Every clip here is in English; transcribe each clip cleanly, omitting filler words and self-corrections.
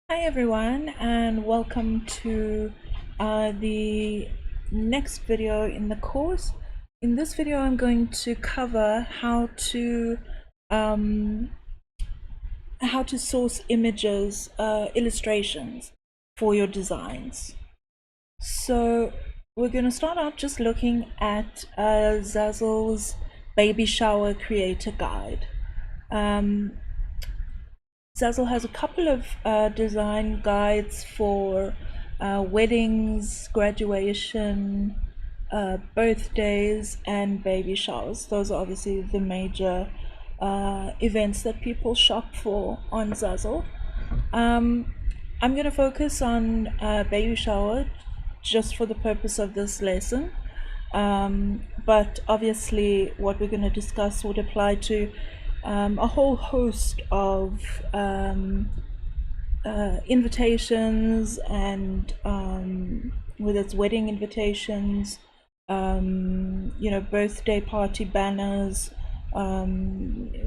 Hi everyone, and welcome to the next video in the course. In this video I'm going to cover um, how to source images, illustrations for your designs. So we're going to start out just looking at Zazzle's Baby Shower Creator Guide. Zazzle has a couple of design guides for weddings, graduation, birthdays, and baby showers. Those are obviously the major events that people shop for on Zazzle. I'm going to focus on baby shower just for the purpose of this lesson. But obviously what we're going to discuss would apply to a whole host of invitations and whether it's wedding invitations, birthday party banners,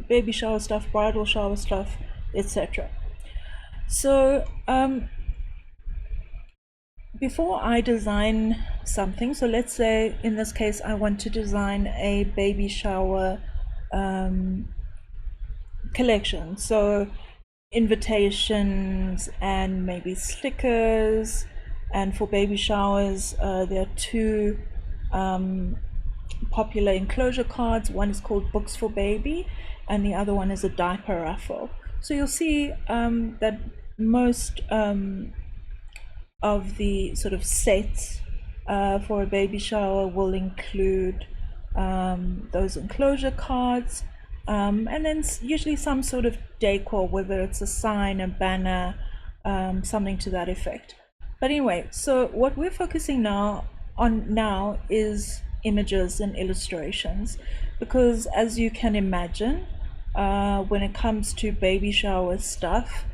baby shower stuff, bridal shower stuff, etc. So before I design something, so let's say in this case I want to design a baby shower collection, so invitations and maybe stickers, and for baby showers there are two popular enclosure cards. One is called Books for Baby and the other one is a diaper raffle. So you'll see that most of the sort of sets for a baby shower will include those enclosure cards, and then usually some sort of decor, whether it's a sign, a banner, something to that effect. But anyway, so what we're focusing on now is images and illustrations, because as you can imagine, when it comes to baby shower stuff,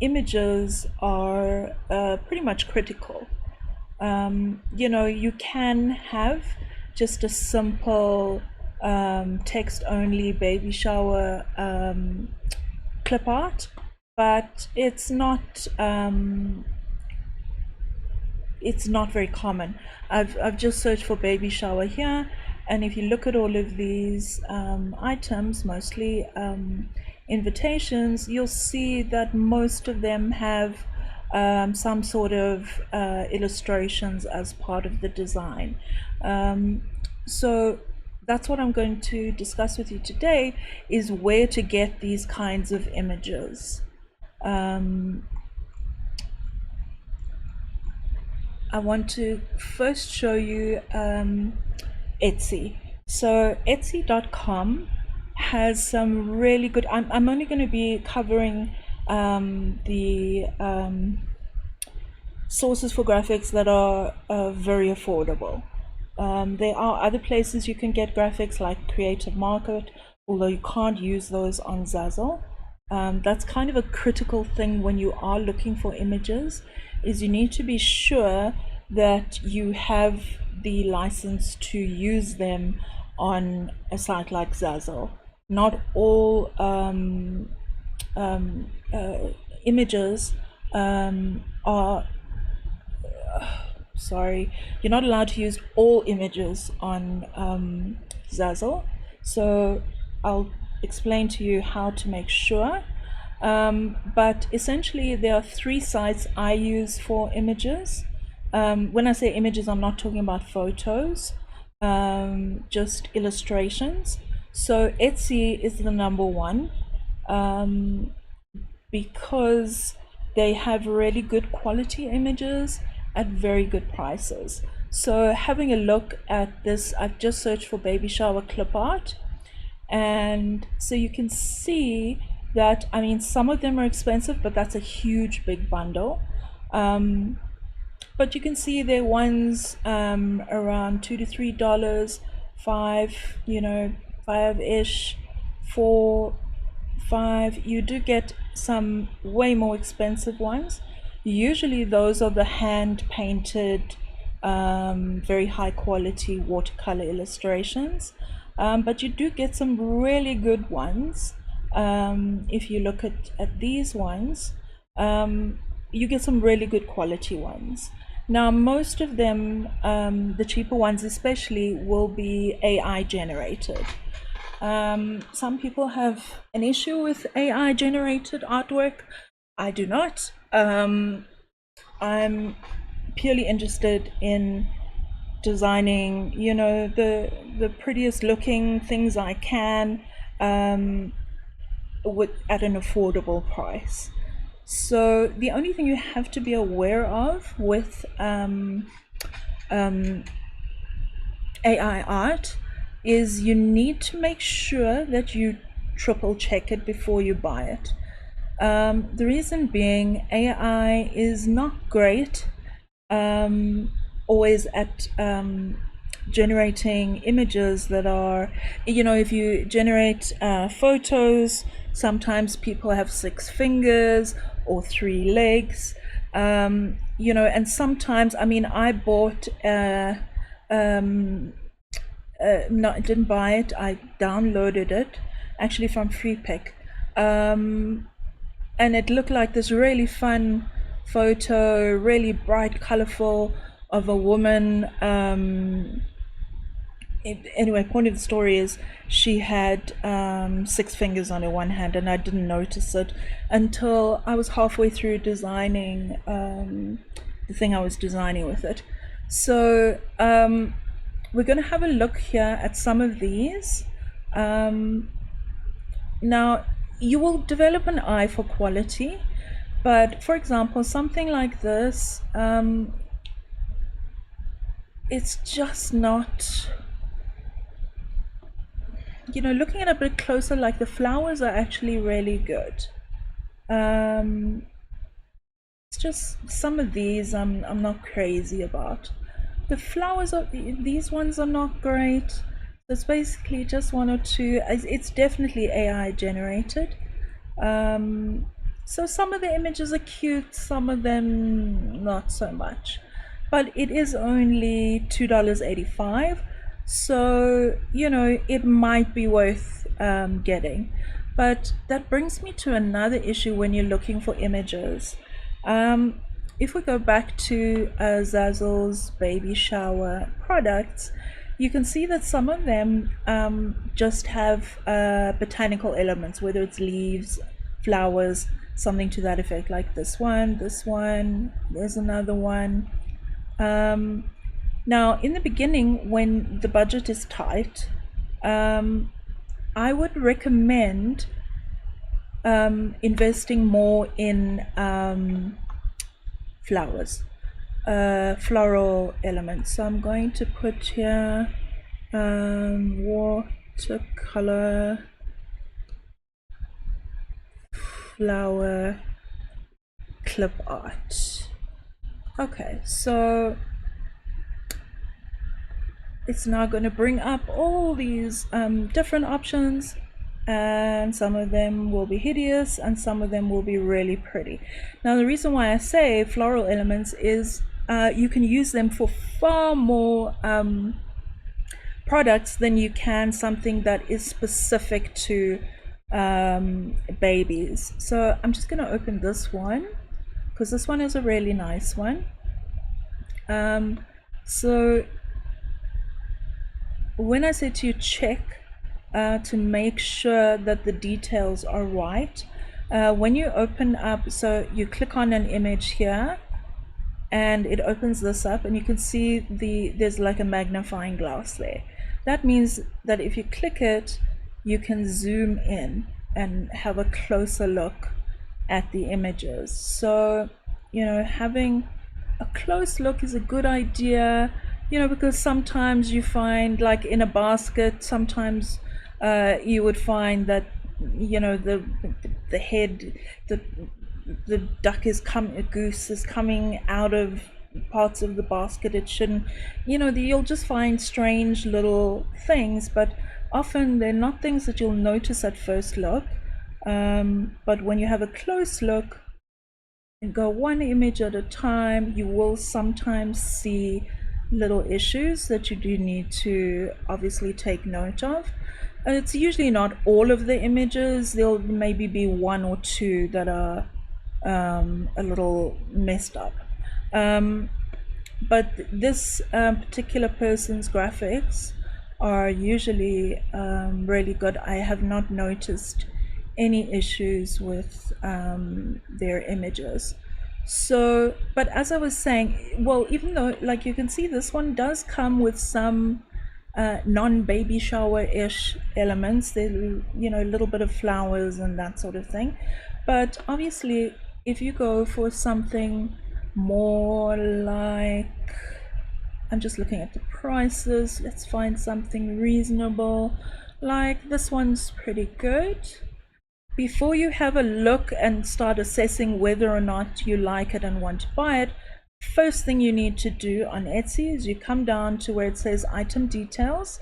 images are pretty much critical. You can have just a simple text only baby shower clip art, but it's not very common. I've just searched for baby shower here, and if you look at all of these items, mostly invitations, you'll see that most of them have some sort of illustrations as part of the design. So that's what I'm going to discuss with you today, is where to get these kinds of images. I want to first show you Etsy. So Etsy.com has some really good, I'm only going to be covering the sources for graphics that are very affordable. There are other places you can get graphics like Creative Market, although you can't use those on Zazzle. That's kind of a critical thing when you are looking for images, is you need to be sure that you have the license to use them on a site like Zazzle. Not all images are sorry, you're not allowed to use all images on Zazzle. So I'll explain to you how to make sure. But essentially there are three sites I use for images. When I say images, I'm not talking about photos, just illustrations. So Etsy is the number one, because they have really good quality images at very good prices. So having a look at this, I've just searched for baby shower clip art, and so you can see that, I mean, some of them are expensive, but that's a huge big bundle. But you can see there are ones around $2 to $3, five-ish, 4, 5. You do get some way more expensive ones. Usually those are the hand painted, very high quality watercolor illustrations, but you do get some really good ones. If you look at these ones, you get some really good quality ones. Now, most of them, the cheaper ones especially, will be AI generated. Some people have an issue with AI generated artwork. I do not. I'm purely interested in designing, the prettiest looking things I can, with at an affordable price. So the only thing you have to be aware of with AI art is you need to make sure that you triple check it before you buy it. The reason being, AI is not great always at generating images that are, if you generate photos, sometimes people have 6 fingers or 3 legs, and sometimes, I bought no, I didn't buy it. I downloaded it actually from Freepik, and it looked like this really fun photo, really bright, colorful, of a woman. Anyway, point of the story is she had 6 fingers on her one hand, and I didn't notice it until I was halfway through designing the thing I was designing with it. So we're going to have a look here at some of these. Now, you will develop an eye for quality, but for example, something like this, it's just not, looking at it a bit closer, like the flowers are actually really good. It's just some of these I'm not crazy about. The flowers are, these ones are not great. It's basically just 1 or 2. It's definitely AI generated. So some of the images are cute, some of them not so much. But it is only $2.85, so it might be worth getting. But that brings me to another issue when you're looking for images. If we go back to Zazzle's baby shower products, you can see that some of them just have botanical elements, whether it's leaves, flowers, something to that effect, like this one, there's another one. Now, in the beginning, when the budget is tight, I would recommend investing more in flowers, floral elements. So I'm going to put here watercolor flower clip art. Okay, so it's now going to bring up all these different options, and some of them will be hideous and some of them will be really pretty. Now, the reason why I say floral elements is you can use them for far more products than you can something that is specific to babies. So I'm just going to open this one because this one is a really nice one. So when I say to you check to make sure that the details are right, when you open up, so you click on an image here and it opens this up, and you can see there's like a magnifying glass there. That means that if you click it, you can zoom in and have a closer look at the images. So having a close look is a good idea, because sometimes you find, like in a basket, sometimes you would find that the head, the duck is a goose is coming out of parts of the basket it shouldn't. You'll just find strange little things, but often they're not things that you'll notice at first look. But when you have a close look and go one image at a time, you will sometimes see little issues that you do need to obviously take note of. It's usually not all of the images. There'll maybe be 1 or 2 that are a little messed up. But this particular person's graphics are usually really good. I have not noticed any issues with their images. So, but as I was saying, well, even though, like you can see, this one does come with some non-baby shower-ish elements. There, you know, a little bit of flowers and that sort of thing. But obviously, if you go for something more like, I'm just looking at the prices, let's find something reasonable. Like this one's pretty good. Before you have a look and start assessing whether or not you like it and want to buy it, first thing you need to do on Etsy is you come down to where it says item details.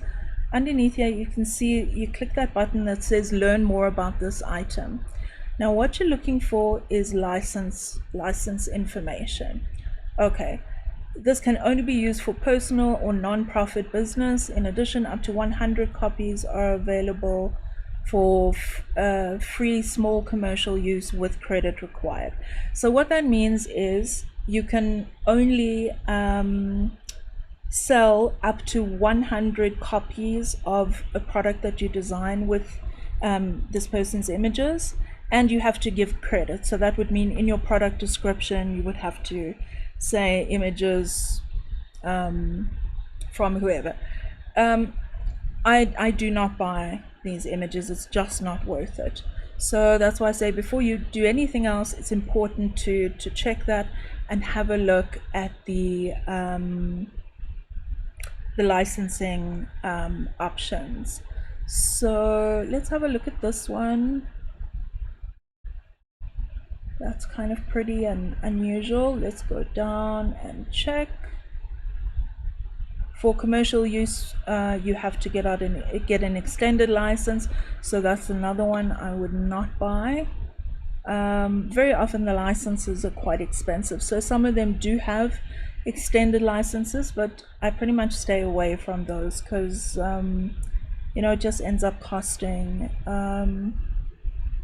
Underneath here you can see, you click that button that says learn more about this item. Now what you're looking for is license information. Okay, this can only be used for personal or non-profit business. In addition, up to 100 copies are available for free small commercial use with credit required. So what that means is you can only sell up to 100 copies of a product that you design with this person's images, and you have to give credit. So that would mean in your product description you would have to say images from whoever. I do not buy these images, it's just not worth it. So that's why I say before you do anything else, it's important to check that and have a look at the licensing options. So let's have a look at this one. That's kind of pretty and unusual. Let's go down and check. For commercial use, you have to get an extended license, so that's another one I would not buy. Very often the licenses are quite expensive, so some of them do have extended licenses, but I pretty much stay away from those because you know, it just ends up costing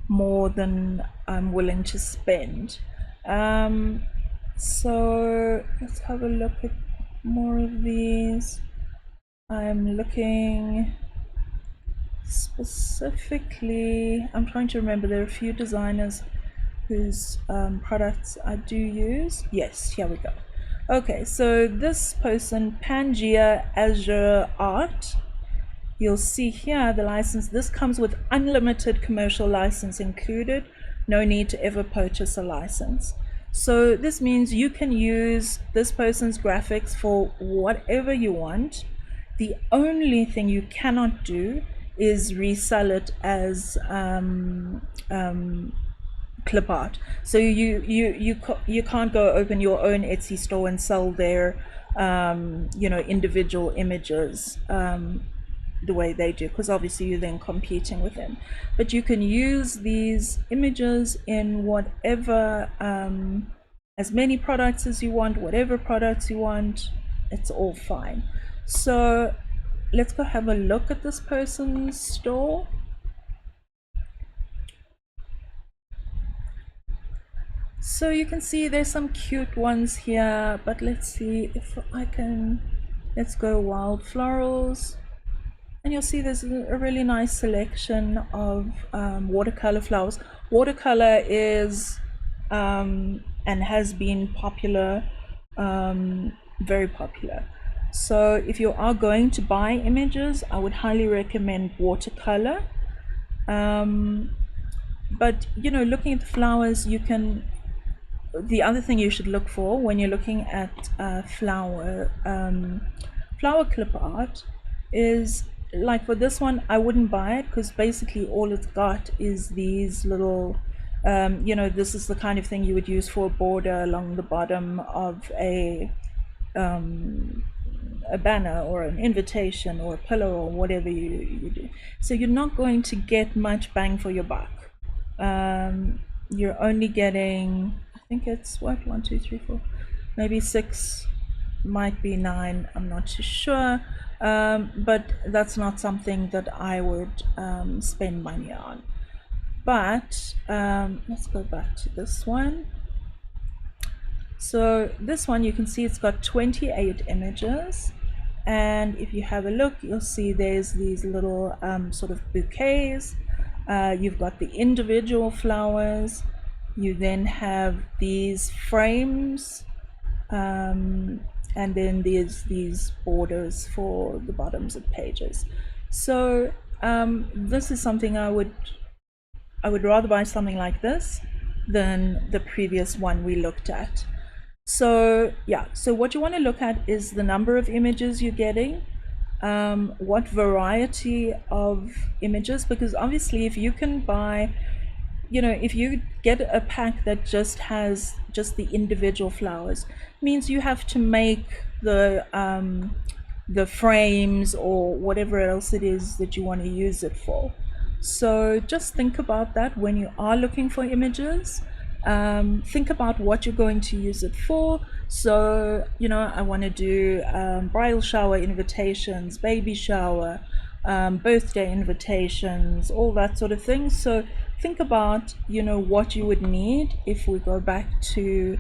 more than I'm willing to spend. So let's have a look at more of these. I'm looking specifically, I'm trying to remember, there are a few designers whose products I do use. Yes, here we go. Okay, so this person, Pangea Azure Art, you'll see here the license. This comes with unlimited commercial license included. No need to ever purchase a license. So this means you can use this person's graphics for whatever you want. The only thing you cannot do is resell it as clip art. So you can't go open your own Etsy store and sell their you know, individual images the way they do, because obviously you're then competing with them. But you can use these images in whatever as many products as you want, whatever products you want, it's all fine. So let's go have a look at this person's store. So you can see there's some cute ones here, but let's see if I can, let's go wild florals. And you'll see there's a really nice selection of watercolor flowers. Watercolor is and has been popular, very popular. So if you are going to buy images, I would highly recommend watercolor. But you know, looking at the flowers, you can, the other thing you should look for when you're looking at flower clip art is, like for this one, I wouldn't buy it because basically all it's got is these little, you know, this is the kind of thing you would use for a border along the bottom of a banner or an invitation or a pillow or whatever you do. So you're not going to get much bang for your buck. You're only getting, I think it's what, 1, 2, 3, 4, maybe 6, might be 9, I'm not too sure. But that's not something that I would spend money on. but let's go back to this one. So this one, you can see it's got 28 images, and if you have a look, you'll see there's these little sort of bouquets. You've got the individual flowers. You then have these frames, and then there's these borders for the bottoms of pages. So this is something I would rather buy something like this than the previous one we looked at. So yeah, so what you want to look at is the number of images you're getting, what variety of images, because obviously if you can buy, you know, if you get a pack that just has just the individual flowers, means you have to make the frames or whatever else it is that you want to use it for. So just think about that when you are looking for images. Think about what you're going to use it for. So, you know, I want to do bridal shower invitations, baby shower, birthday invitations, all that sort of thing. So think about, you know, what you would need. If we go back to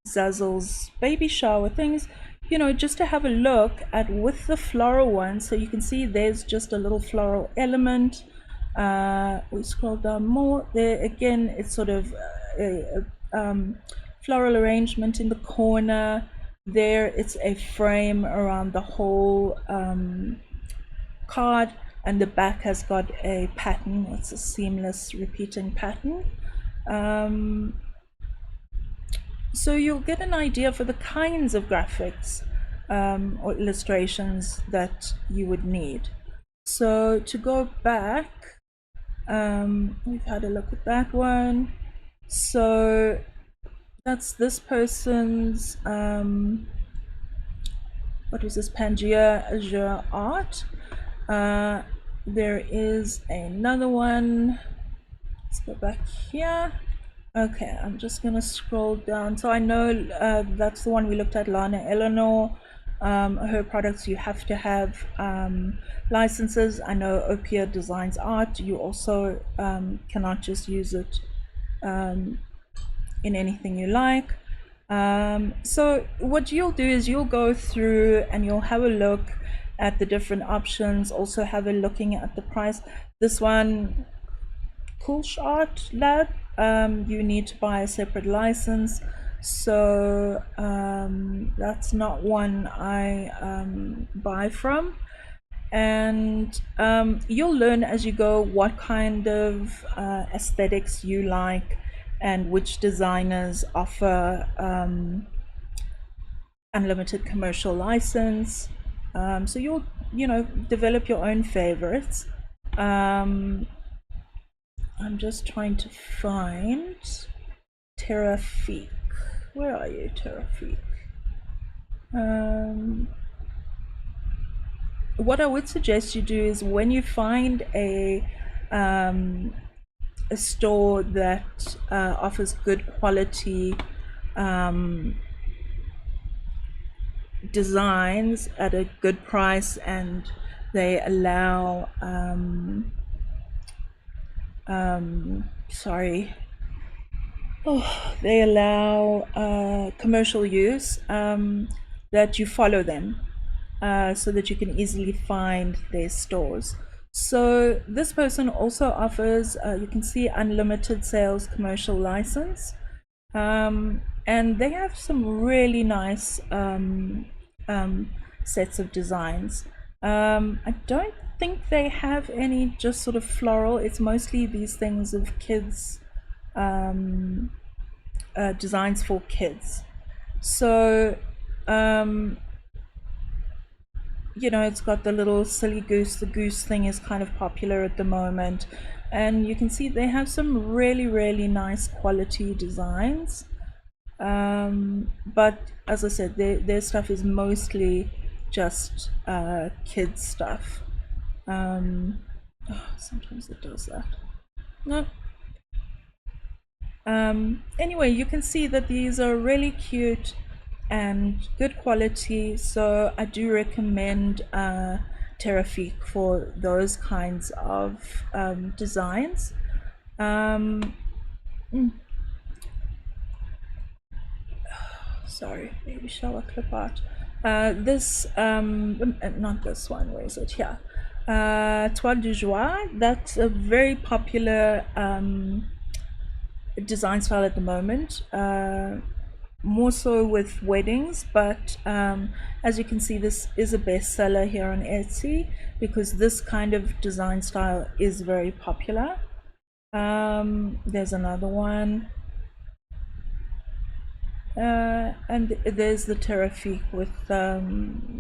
Zazzle's baby shower things, you know, just to have a look at with the floral one. So you can see there's just a little floral element. We scroll down more, there again it's sort of a floral arrangement in the corner. There it's a frame around the whole card, and the back has got a pattern. It's a seamless repeating pattern. So you'll get an idea for the kinds of graphics or illustrations that you would need. So to go back, we've had a look at that one. So that's this person's what was this, Pangea Azure art. There is another one. Let's go back here. Okay, I'm just gonna scroll down. So I know that's the one we looked at, Lana Eleanor. Her products, you have to have licenses. I know Opia Designs Art, you also cannot just use it in anything you like. So what you'll do is you'll go through and you'll have a look at the different options, also have a looking at the price. This one, Coolsh Art Lab, you need to buy a separate license. So that's not one I buy from. And you'll learn as you go what kind of aesthetics you like and which designers offer unlimited commercial license. So you'll, you know, develop your own favorites. I'm just trying to find Terrafique. Where are you, Terrafique? What I would suggest you do is when you find a store that offers good quality designs at a good price, and they allow they allow commercial use, that you follow them so that you can easily find their stores. So this person also offers, you can see, unlimited sales commercial license, and they have some really nice sets of designs. I don't think they have any just sort of floral. It's mostly these things of kids, designs for kids. So you know, it's got the little silly goose. The goose thing is kind of popular at the moment, and you can see they have some really nice quality designs. But as I said, their stuff is mostly just kids stuff. Sometimes it does that. No. Anyway, you can see that these are really cute and good quality, so I do recommend Terrafique for those kinds of designs. Sorry, baby shower clip art. This, not this one, where is it? Here. Toile du Joie, that's a very popular design style at the moment. More so with weddings, but as you can see, this is a bestseller here on Etsy because this kind of design style is very popular. There's another one. And there's the Terrafique with the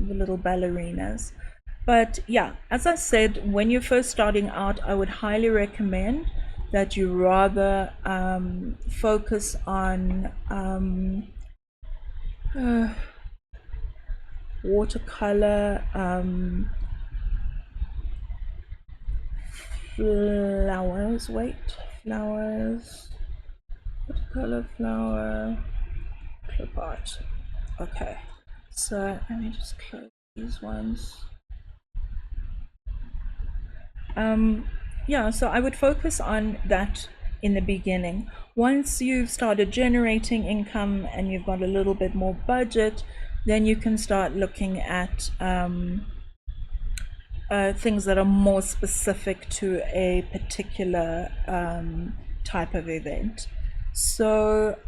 little ballerinas. But yeah, as I said, when you're first starting out, I would highly recommend that you rather focus on watercolor, flowers, watercolor, flower, clip art. Okay, so let me just close these ones. Yeah, so I would focus on that in the beginning. Once you've started generating income and you've got a little bit more budget, then you can start looking at things that are more specific to a particular type of event. So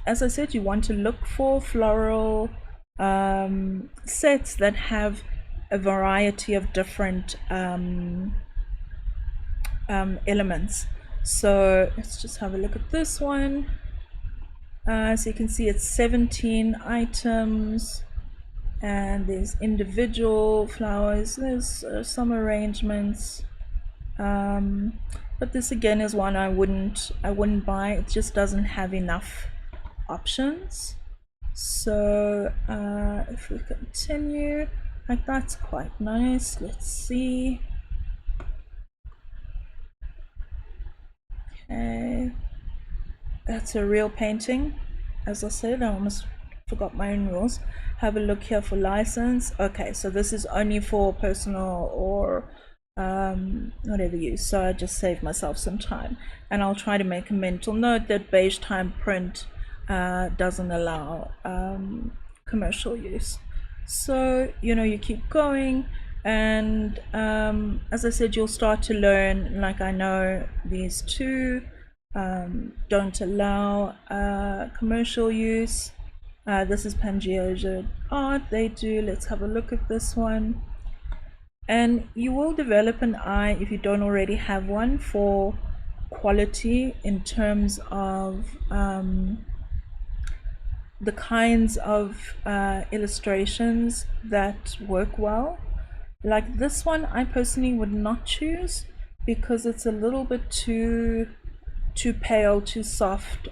as I said, you want to look for floral sets that have a variety of different elements. So let's just have a look at this one. So you can see it's 17 items and there's individual flowers, there's some arrangements, but this again is one I wouldn't buy. It just doesn't have enough options. So if we continue, like, that's quite nice. Let's see. Okay, that's a real painting. As I said, I almost forgot my own rules. Have a look here for license. Okay, so this is only for personal or whatever use, so I just saved myself some time, and I'll try to make a mental note that beige time print doesn't allow commercial use. So you keep going, and as I said, you'll start to learn. Like, I know these two don't allow commercial use. This is Pangea art, they do. Let's have a look at this one. And you will develop an eye, if you don't already have one, for quality in terms of the kinds of illustrations that work well. Like this one, I personally would not choose because it's a little bit too pale, too soft.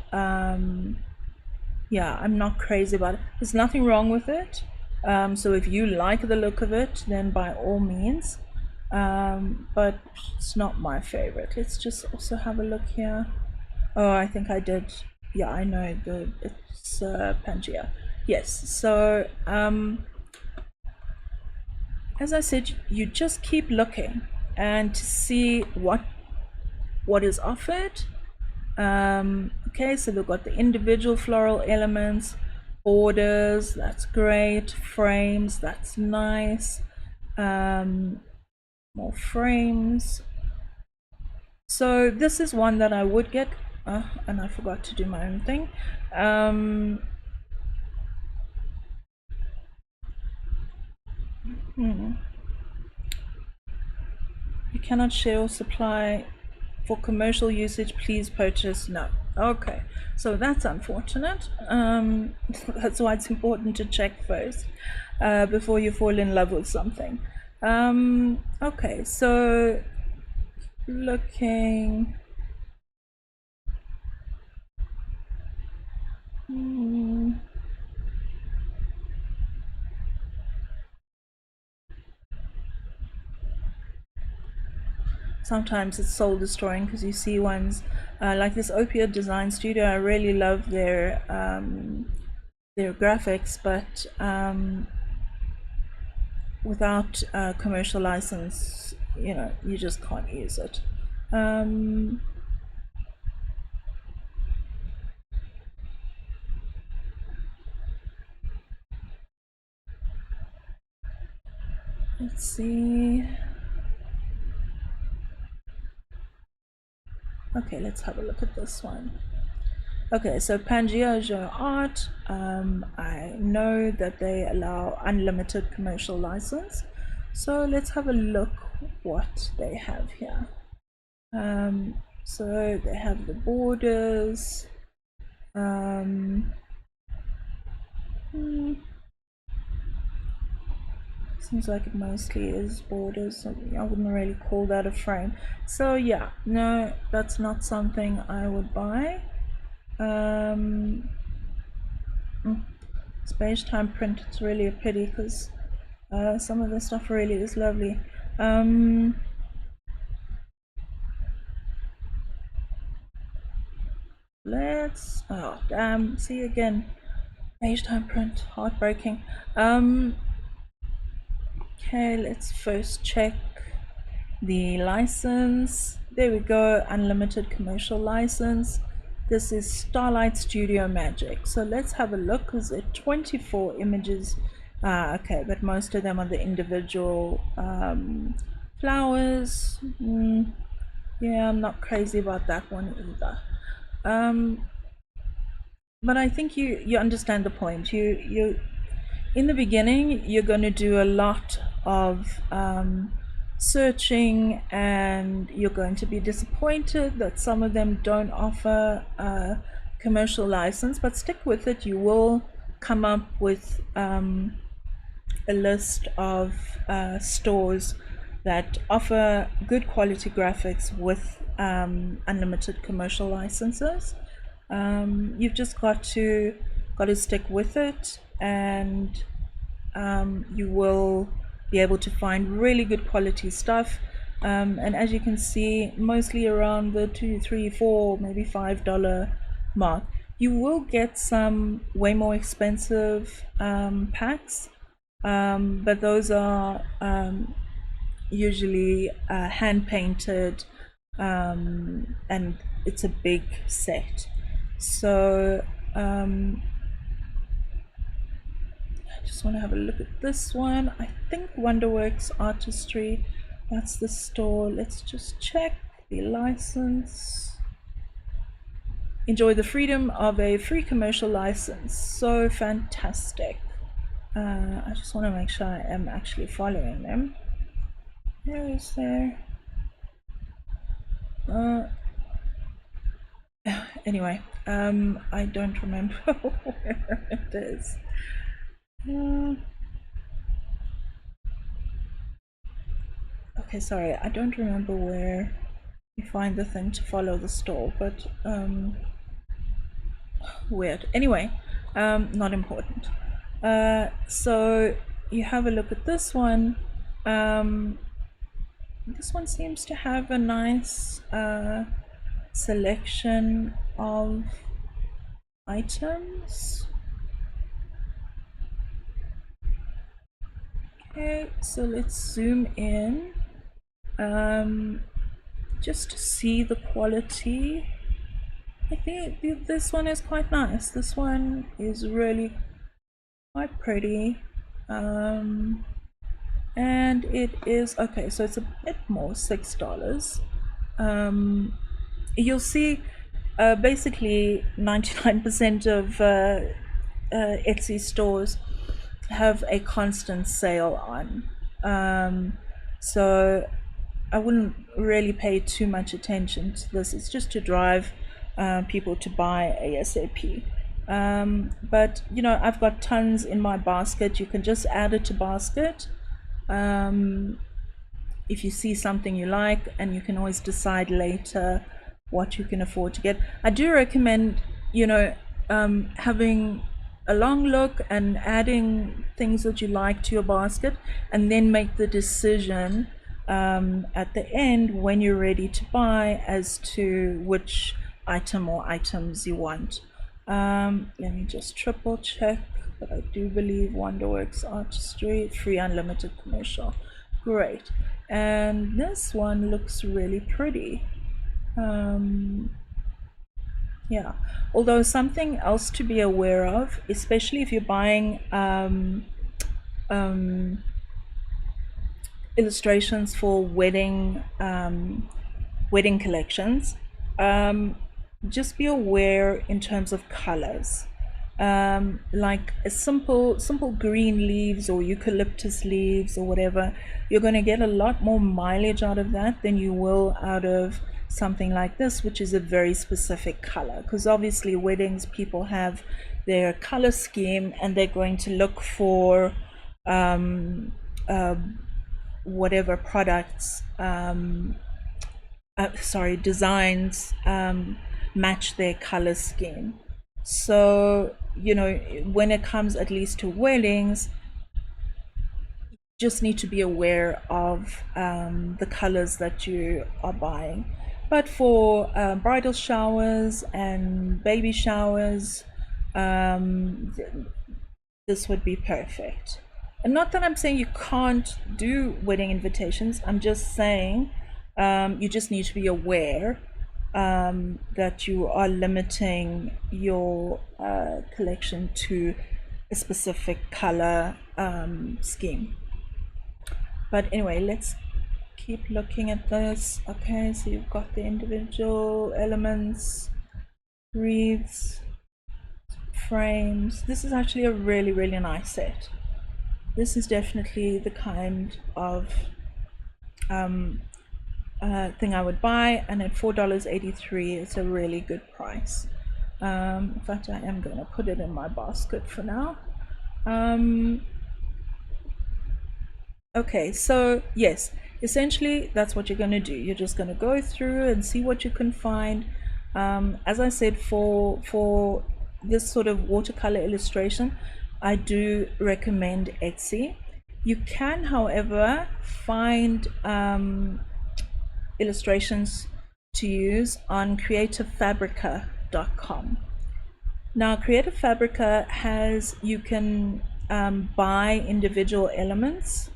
Yeah, I'm not crazy about it. There's nothing wrong with it. So if you like the look of it, then by all means, but it's not my favorite. Let's just also have a look here. Oh, I think I did. Yeah, I know it's Pangea. Yes. So as I said, you just keep looking and to see what is offered. Okay, so we've got the individual floral elements, borders, that's great, frames, that's nice, more frames. So this is one that I would get, and I forgot to do my own thing. You cannot share or supply for commercial usage, please purchase. No. Okay, so that's unfortunate. That's why it's important to check first before you fall in love with something. Okay, so looking. Sometimes it's soul destroying because you see ones like this Opia Design Studio. I really love their graphics, but without a commercial license, you know, you just can't use it. Let's see. Okay, let's have a look at this one. Okay, so Pangea Joe Art, I know that they allow unlimited commercial license. So let's have a look what they have here. So they have the borders. Seems like it mostly is borders. So I wouldn't really call that a frame. So yeah, no, that's not something I would buy. Space time print, it's really a pity because some of the stuff really is lovely. Let's, oh damn, see again, page time print, heartbreaking. Okay, let's first check the license. There we go, unlimited commercial license. This is Starlight Studio Magic. So let's have a look because there are 24 images. Okay, but most of them are the individual flowers. Yeah, I'm not crazy about that one either. But I think you understand the point. You in the beginning you're going to do a lot of searching, and you're going to be disappointed that some of them don't offer a commercial license, but stick with it. You will come up with a list of stores that offer good quality graphics with unlimited commercial licenses. You've just got to stick with it, and you will be able to find really good quality stuff. And as you can see, mostly around the $2, $3, $4, maybe $5 mark. You will get some way more expensive packs, but those are usually hand painted, and it's a big set. So I just want to have a look at this one. I think Wonderworks Artistry, that's the store. Let's just check the license. Enjoy the freedom of a free commercial license. So fantastic. I just want to make sure I am actually following them. Where is there? Anyway, I don't remember where it is. Okay, sorry, I don't remember where you find the thing to follow the store, but weird. Anyway, not important. So you have a look at this one. This one seems to have a nice selection of items. Okay, so let's zoom in just to see the quality. I think this one is quite nice. This one is really quite pretty. And it is okay, so it's a bit more, $6. You'll see basically 99% of Etsy stores have a constant sale on, so I wouldn't really pay too much attention to this. It's just to drive people to buy ASAP. But you know, I've got tons in my basket. You can just add it to basket if you see something you like, and you can always decide later what you can afford to get. I do recommend, you know, having a long look and adding things that you like to your basket, and then make the decision at the end when you're ready to buy as to which item or items you want. Let me just triple check but I do believe Wonderworks Artistry, free unlimited commercial. Great. And this one looks really pretty. Yeah, although something else to be aware of, especially if you're buying illustrations for wedding collections, just be aware in terms of colors. Like a simple green leaves or eucalyptus leaves or whatever, you're going to get a lot more mileage out of that than you will out of something like this, which is a very specific color, because obviously weddings, people have their color scheme and they're going to look for whatever products designs match their color scheme. So, you know, when it comes at least to weddings, you just need to be aware of the colors that you are buying. But for bridal showers and baby showers, this would be perfect. And not that I'm saying you can't do wedding invitations, I'm just saying you just need to be aware that you are limiting your collection to a specific color scheme. But anyway, let's keep looking at this. Okay, so you've got the individual elements, wreaths, frames. This is actually a really nice set. This is definitely the kind of thing I would buy, and at $4.83 it's a really good price. In fact, I am going to put it in my basket for now. Okay, so yes, essentially that's what you're going to do. You're just going to go through and see what you can find. As I said, for this sort of watercolor illustration, I do recommend Etsy. You can, however, find illustrations to use on creativefabrica.com. Now, Creative Fabrica has, you can buy individual elements,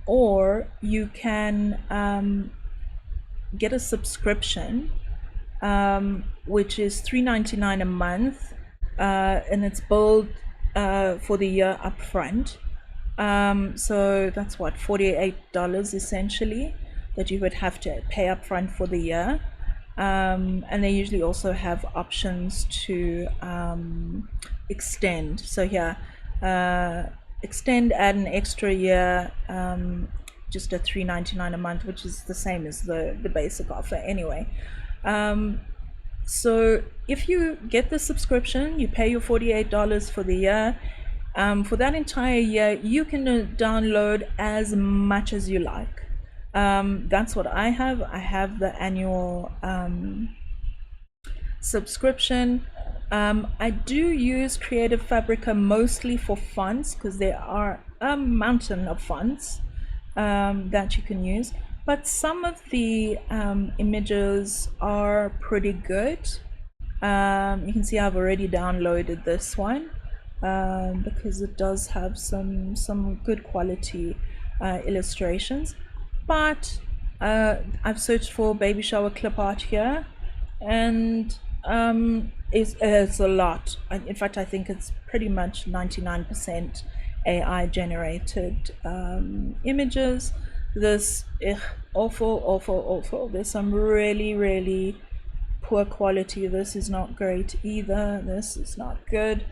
or you can get a subscription, which is $3.99 a month, and it's billed for the year up front. So that's what, $48 essentially that you would have to pay up front for the year. And they usually also have options to extend. So here, extend, add an extra year, just a $3.99 a month, which is the same as the basic offer anyway. So if you get the subscription, you pay your $48 for the year. For that entire year, you can download as much as you like. That's what I have. I have the annual subscription. I do use Creative Fabrica mostly for fonts, because there are a mountain of fonts that you can use, but some of the images are pretty good. You can see I've already downloaded this one because it does have some good quality illustrations. But I've searched for baby shower clip art here, and it's a lot. In fact, I think it's pretty much 99% AI generated images. This awful. There's some really poor quality. This is not great either. This is not good.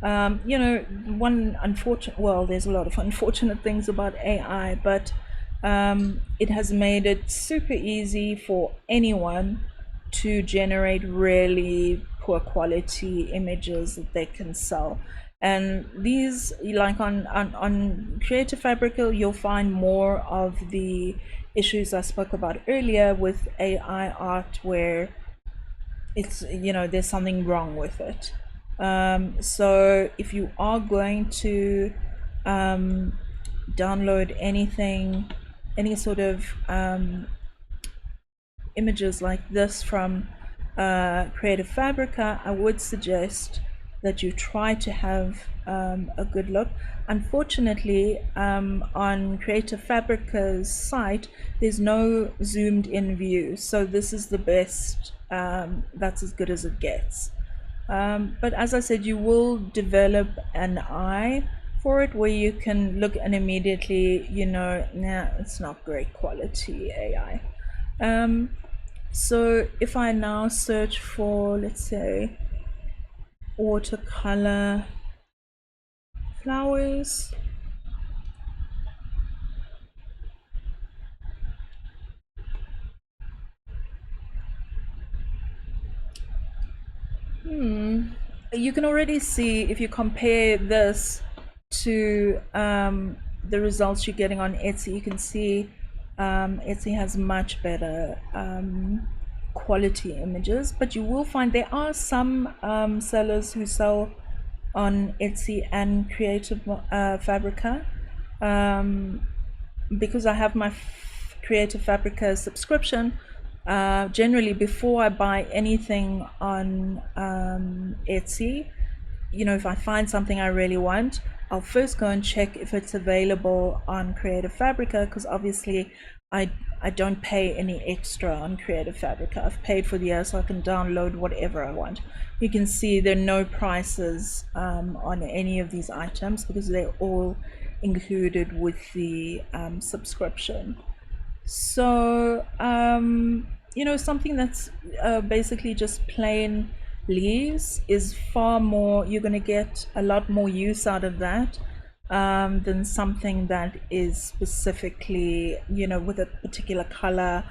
You know, one unfortunate, well, there's a lot of unfortunate things about AI, but it has made it super easy for anyone to generate really poor quality images that they can sell. And these, like on Creative Fabrica, you'll find more of the issues I spoke about earlier with AI art, where it's, you know, there's something wrong with it. So if you are going to download anything, any sort of images like this from Creative Fabrica, I would suggest that you try to have a good look. Unfortunately, on Creative Fabrica's site, there's no zoomed in view, so this is the best, that's as good as it gets. But as I said, you will develop an eye for it where you can look and immediately, you know, nah, it's not great quality AI. So if I now search for, let's say, watercolor flowers, you can already see, if you compare this to the results you're getting on Etsy, you can see Etsy has much better quality images, but you will find there are some sellers who sell on Etsy and Creative Fabrica. Because I have my Creative Fabrica subscription, generally before I buy anything on Etsy, you know, if I find something I really want, I'll first go and check if it's available on Creative Fabrica, because obviously I don't pay any extra on Creative Fabrica. I've paid for the year, so I can download whatever I want. You can see there are no prices on any of these items because they're all included with the subscription. So you know, something that's basically just plain leaves is far more, you're going to get a lot more use out of that than something that is specifically, you know, with a particular color.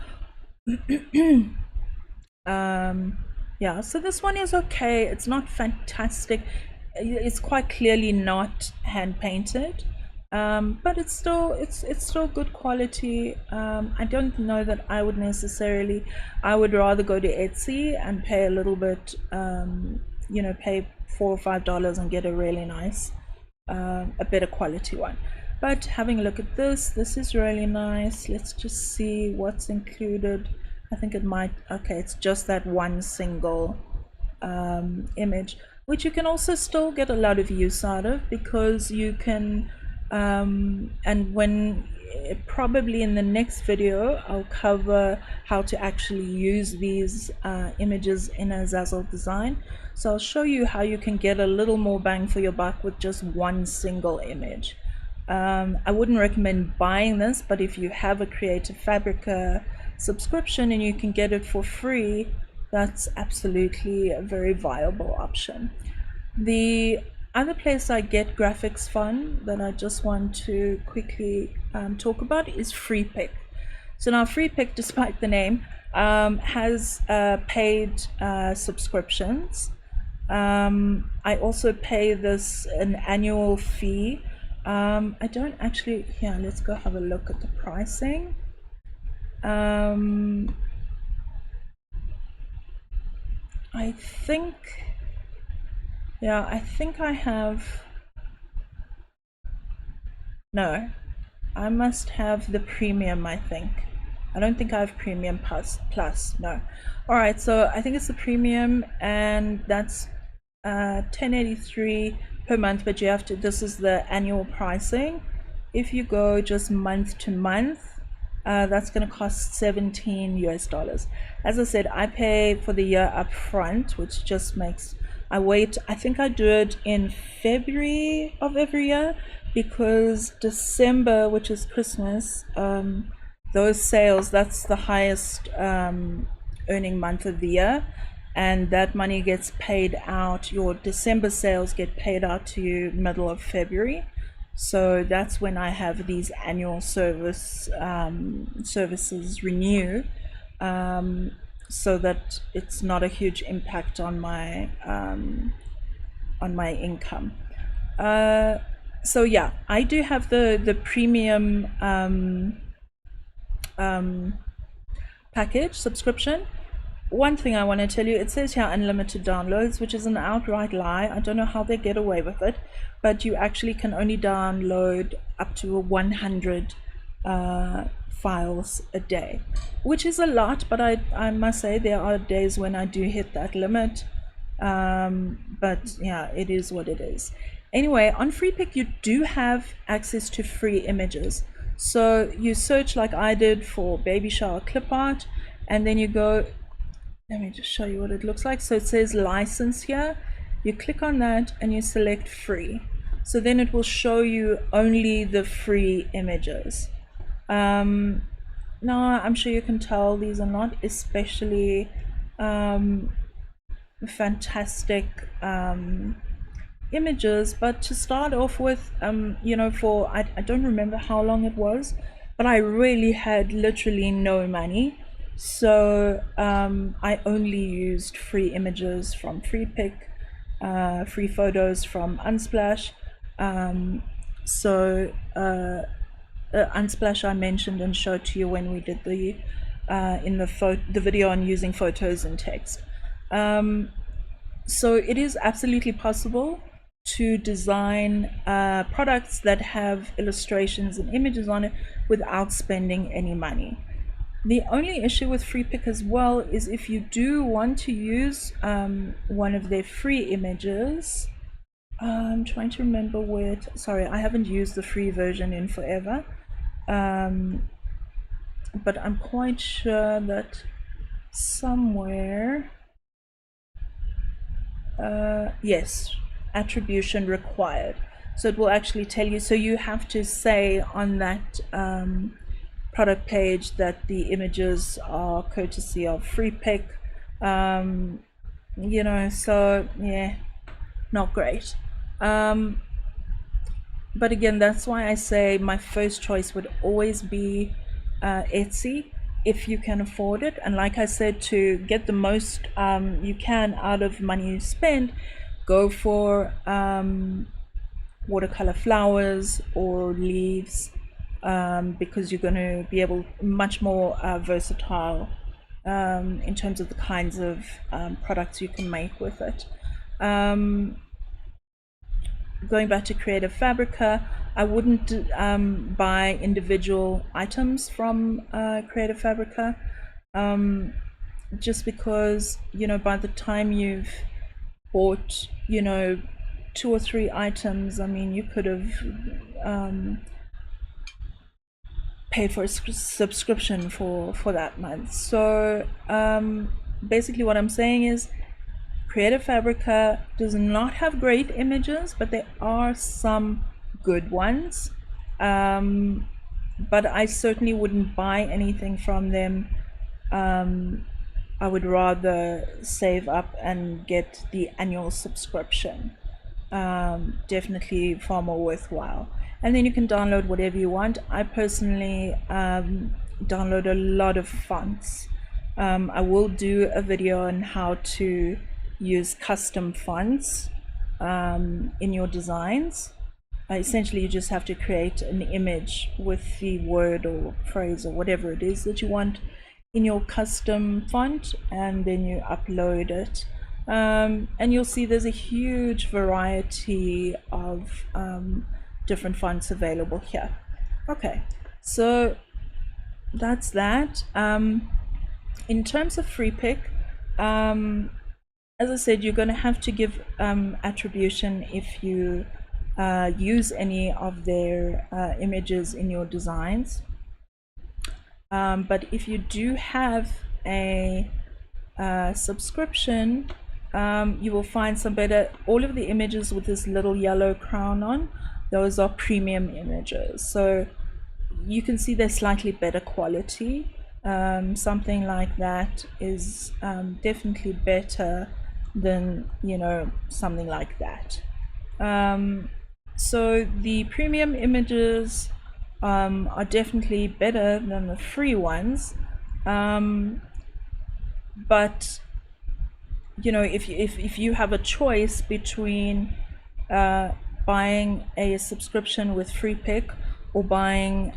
Yeah, so this one is okay. It's not fantastic. It's quite clearly not hand painted, but it's still good quality. I don't know that I would necessarily. I would rather go to Etsy and pay a little bit, you know, pay $4 or $5 and get a really nice, a better quality one. But having a look at this is really nice. Let's just see what's included. I think it might, okay, it's just that one single image, which you can also still get a lot of use out of, because you can, and when, probably in the next video, I'll cover how to actually use these images in a Zazzle design. So I'll show you how you can get a little more bang for your buck with just one single image. I wouldn't recommend buying this, but if you have a Creative Fabrica subscription and you can get it for free, that's absolutely a very viable option. The other place I get graphics from that I just want to quickly talk about is Freepik. So now Freepik, despite the name, has paid subscriptions. I also pay this an annual fee. I don't actually, here, let's go have a look at the pricing. I think, yeah, I think I have, no, I must have the premium, I think. I don't think I have premium plus, no. All right, so I think it's the premium, and that's $10.83 per month, but you have to, this is the annual pricing. If you go just month to month, that's going to cost $17 US. As I said, I pay for the year up front, which just makes, I wait, I think I do it in February of every year, because December, which is Christmas, those sales, that's the highest earning month of the year, and that money gets paid out, your December sales get paid out to you middle of February. So that's when I have these annual services renew, so that it's not a huge impact on my income. So yeah, I do have the premium package subscription. One thing I want to tell you, it says here unlimited downloads, which is an outright lie. I don't know how they get away with it, but you actually can only download up to 100 files a day, which is a lot, but I must say there are days when I do hit that limit. But yeah, it is what it is. Anyway, on Freepik you do have access to free images. So you search like I did for baby shower clip art, and then you go, let me just show you what it looks like. So it says license here. You click on that and you select free. So then it will show you only the free images. Now I'm sure you can tell these are not especially fantastic images, but to start off with, you know, for I don't remember how long it was, but I really had literally no money, so I only used free images from Freepik, free photos from Unsplash. Unsplash I mentioned and showed to you when we did the the video on using photos and text. So it is absolutely possible to design products that have illustrations and images on it without spending any money. The only issue with Freepik as well is if you do want to use one of their free images. I'm trying to remember where it, sorry, I haven't used the free version in forever, but I'm quite sure that somewhere, yes, attribution required. So it will actually tell you, so you have to say on that product page that the images are courtesy of Freepik, you know, so yeah, not great. But again, that's why I say my first choice would always be Etsy, if you can afford it. And like I said, to get the most you can out of money you spend, go for watercolor flowers or leaves, because you're going to be able much more versatile in terms of the kinds of products you can make with it. Going back to Creative Fabrica, I wouldn't buy individual items from Creative Fabrica, just because, you know, by the time you've bought, you know, 2 or 3 items, I mean, you could have paid for a subscription for that month. So basically what I'm saying is, Creative Fabrica does not have great images, but there are some good ones. But I certainly wouldn't buy anything from them. I would rather save up and get the annual subscription. Definitely far more worthwhile. And then you can download whatever you want. I personally download a lot of fonts. I will do a video on how to use custom fonts in your designs. Essentially, you just have to create an image with the word or phrase or whatever it is that you want in your custom font, and then you upload it. And you'll see there's a huge variety of different fonts available here. Okay, so that's that. In terms of Freepik, as I said, you're going to have to give attribution if you use any of their images in your designs. But if you do have a subscription, you will find some better, all of the images with this little yellow crown on, those are premium images. So you can see they're slightly better quality. Something like that is definitely better than, you know, something like that. So the premium images are definitely better than the free ones, but you know, if you have a choice between buying a subscription with Freepik or buying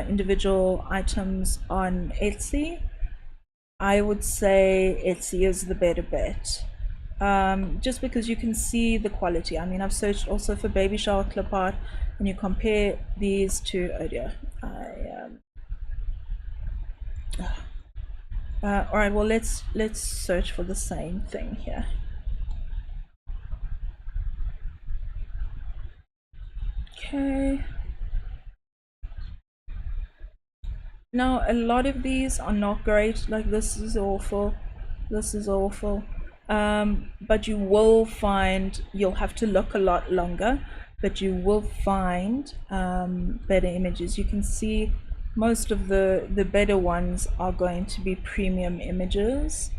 individual items on Etsy, I would say Etsy is the better bet. Just because you can see the quality. I mean, I've searched also for baby shower clip art, and you compare these to, oh dear, all right, well, let's search for the same thing here. Okay. Now, a lot of these are not great. Like, this is awful. This is awful. But you will find, you'll have to look a lot longer, but you will find better images. You can see most of the better ones are going to be premium images.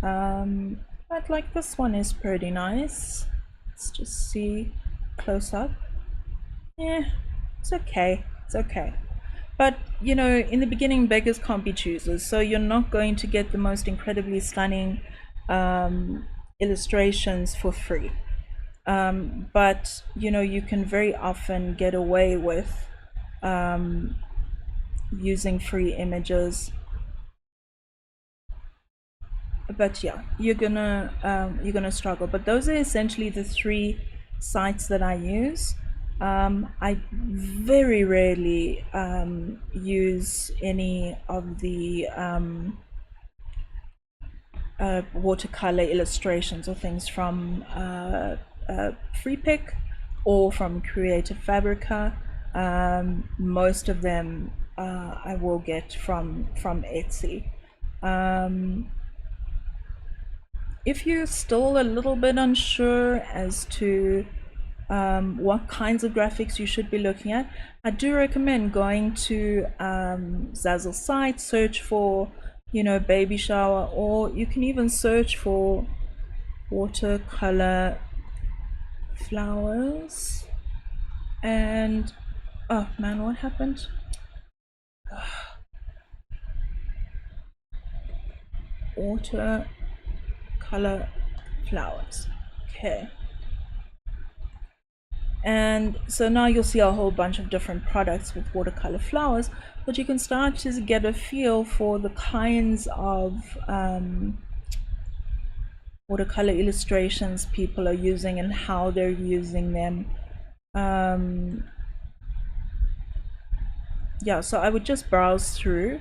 But like this one is pretty nice. Let's just see close up. Yeah, it's okay. It's okay. But, you know, in the beginning, beggars can't be choosers. So you're not going to get the most incredibly stunning illustrations for free. But, you know, you can very often get away with using free images. But yeah, you're gonna struggle. But those are essentially the three sites that I use. I very rarely use any of the watercolor illustrations or things from Freepik or from Creative Fabrica. Most of them I will get from Etsy. If you're still a little bit unsure as to what kinds of graphics you should be looking at, I do recommend going to Zazzle's site, search for, you know, baby shower, or you can even search for watercolor flowers. And oh man, what happened? Watercolor flowers. Okay. And so now you'll see a whole bunch of different products with watercolor flowers, but you can start to get a feel for the kinds of watercolor illustrations people are using and how they're using them. Yeah, so I would just browse through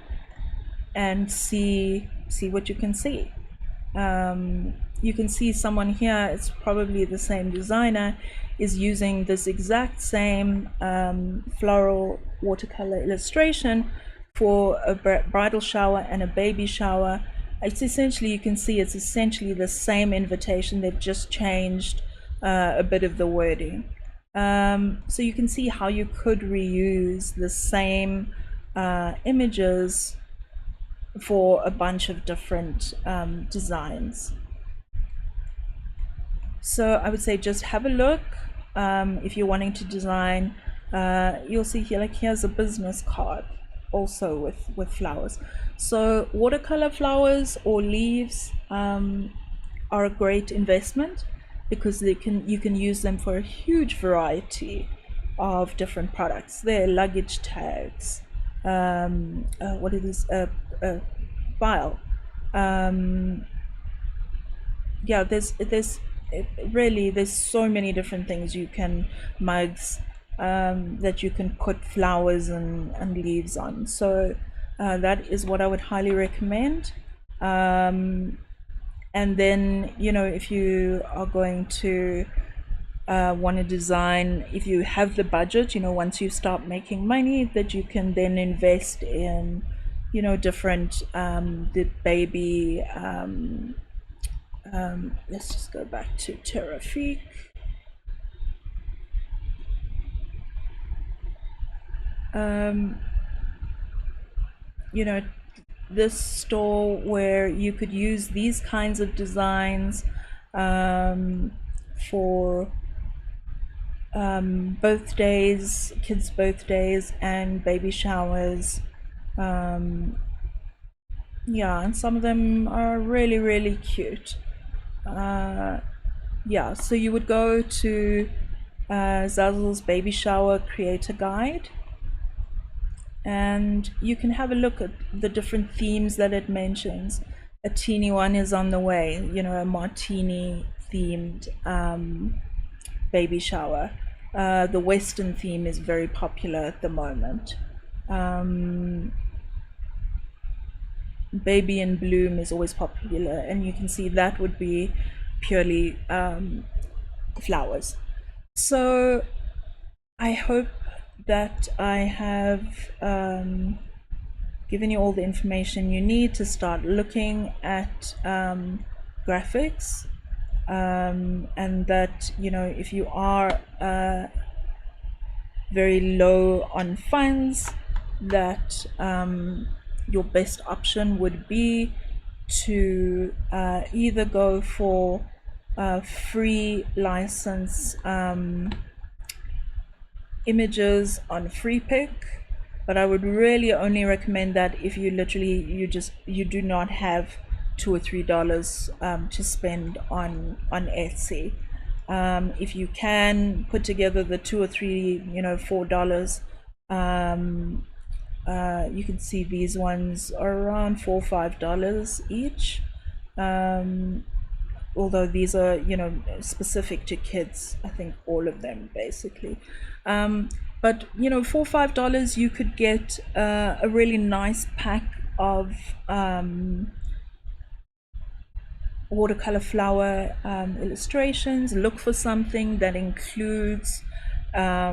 and see what you can see. You can see someone here, it's probably the same designer, is using this exact same floral watercolor illustration for a bridal shower and a baby shower. It's essentially, you can see it's essentially the same invitation. They've just changed a bit of the wording. So you can see how you could reuse the same images for a bunch of different designs. So I would say just have a look. If you're wanting to design, you'll see here, like here's a business card also with flowers. So watercolor flowers or leaves are a great investment because you can use them for a huge variety of different products. They're luggage tags, what it is, file. Yeah, there's really, there's so many different things you can, mugs that you can put flowers and leaves on. So that is what I would highly recommend. And then, you know, if you are going to want to design, if you have the budget, you know, once you start making money, that you can then invest in, you know, different the baby let's just go back to Terrafic. You know, this store where you could use these kinds of designs for birthdays, kids' birthdays, and baby showers. Yeah, and some of them are really, really cute. Yeah, so you would go to Zazzle's Baby Shower Creator Guide, and you can have a look at the different themes that it mentions. A teeny one is on the way, you know, a martini themed baby shower. The Western theme is very popular at the moment. Baby in Bloom is always popular, and you can see that would be purely flowers. So I hope that I have given you all the information you need to start looking at graphics, and that, you know, if you are very low on funds, that your best option would be to either go for free license images on Freepik, but I would really only recommend that if you literally you do not have $2 or $3 to spend on Etsy. If you can put together the $2 or $3, you know, $4, you can see these ones are around $4 or $5 each. Although these are, you know, specific to kids, I think all of them basically. But you know, $4 or $5 you could get a really nice pack of watercolor flower illustrations. Look for something that includes a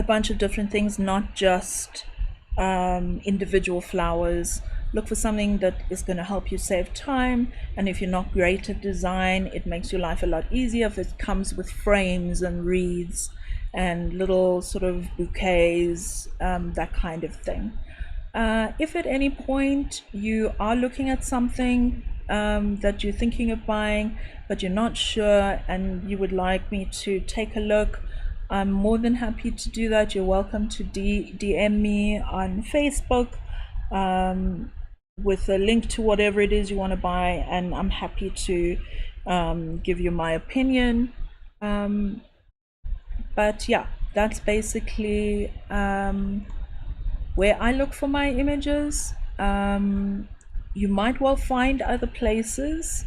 bunch of different things, not just individual flowers. Look for something that is going to help you save time, and if you're not great at design, it makes your life a lot easier if it comes with frames and wreaths and little sort of bouquets, that kind of thing. If at any point you are looking at something that you're thinking of buying but you're not sure and you would like me to take a look, I'm more than happy to do that. You're welcome to DM me on Facebook with a link to whatever it is you want to buy, and I'm happy to give you my opinion. But yeah, that's basically where I look for my images. You might well find other places,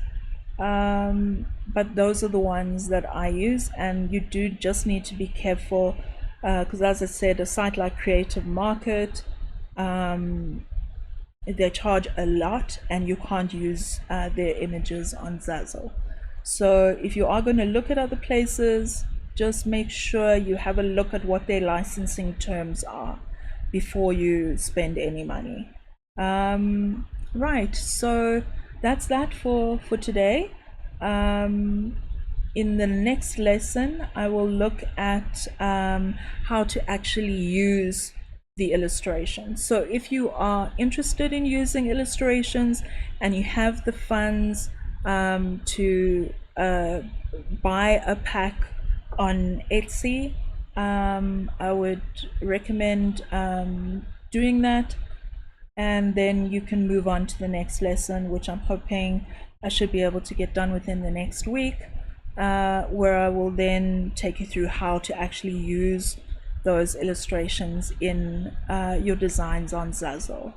but those are the ones that I use, and you do just need to be careful because as I said, a site like Creative Market, they charge a lot and you can't use their images on Zazzle. So if you are going to look at other places, just make sure you have a look at what their licensing terms are before you spend any money. Right, so that's that for today. In the next lesson, I will look at how to actually use the illustrations. So if you are interested in using illustrations and you have the funds to buy a pack on Etsy, I would recommend doing that, and then you can move on to the next lesson, which I'm hoping I should be able to get done within the next week, where I will then take you through how to actually use those illustrations in your designs on Zazzle.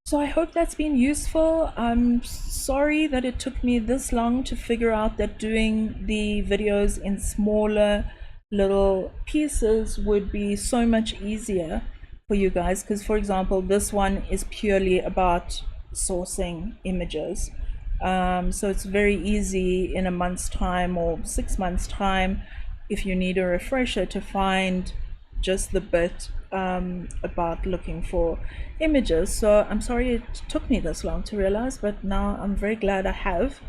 So I hope that's been useful. I'm sorry that it took me this long to figure out that doing the videos in smaller little pieces would be so much easier for you guys, because for example, this one is purely about sourcing images. So it's very easy in a month's time or 6 months time, if you need a refresher, to find just the bit about looking for images. So I'm sorry it took me this long to realize, but now I'm very glad I have.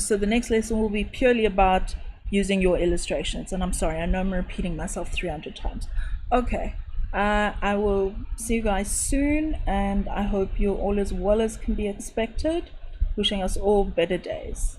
So the next lesson will be purely about using your illustrations, and I'm sorry, I know I'm repeating myself 300 times. Okay, I will see you guys soon, and I hope you're all as well as can be expected. Wishing us all better days.